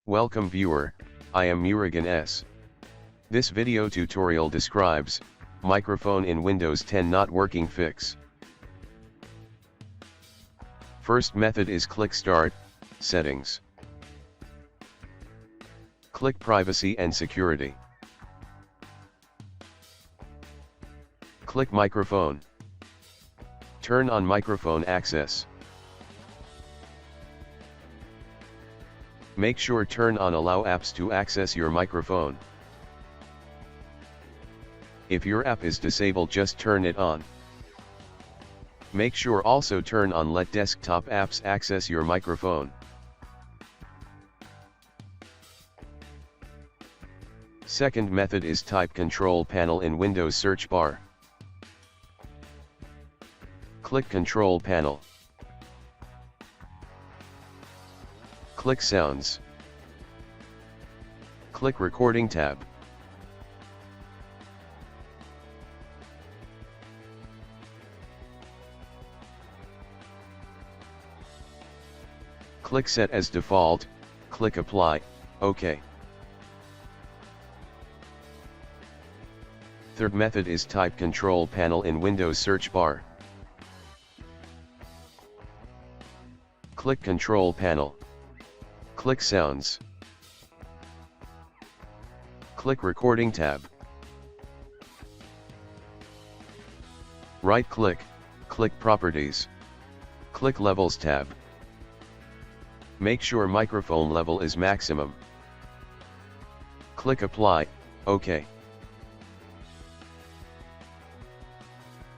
Welcome viewer, I am Murugan S. This video tutorial describes, microphone in Windows 10 not working fix. First method is click Start, Settings. Click Privacy and Security. Click Microphone. Turn on microphone access. Make sure turn on Allow apps to access your microphone. If your app is disabled, just turn it on. Make sure also turn on Let desktop apps access your microphone. Second method is type Control Panel in Windows search bar. Click Control Panel. Click Sounds. Click Recording tab. Click Set as Default, click Apply, OK. Third method is type Control Panel in Windows search bar. Click Control Panel. Click Sounds. Click Recording tab. Right-click, click Properties. Click Levels tab. Make sure microphone level is maximum. Click Apply, OK.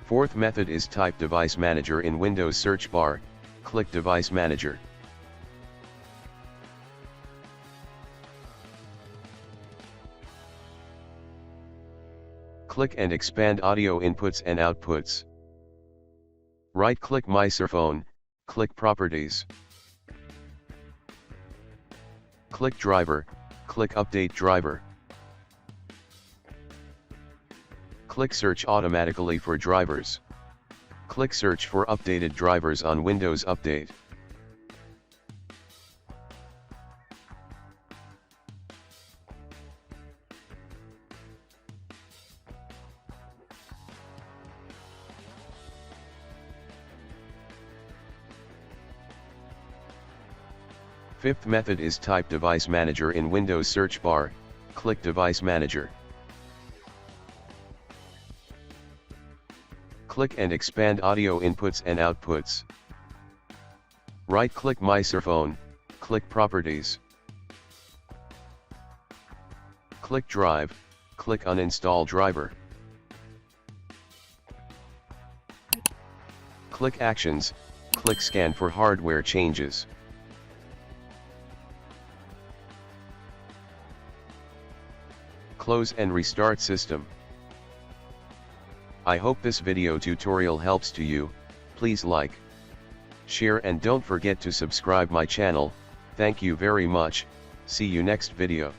Fourth method is type Device Manager in Windows search bar, click Device Manager. Click and expand audio inputs and outputs. Right-click Microphone, click Properties. Click Driver, click Update Driver. Click Search automatically for drivers. Click Search for updated drivers on Windows Update. Fifth method is type Device Manager in Windows search bar, click Device Manager. Click and expand audio inputs and outputs. Right-click Microphone, click Properties. Click Drive, click Uninstall Driver. Click Actions, click Scan for hardware changes. Close and restart system. I hope this video tutorial helps to you. Please like, share and don't forget to subscribe my channel. Thank you very much. See you next video.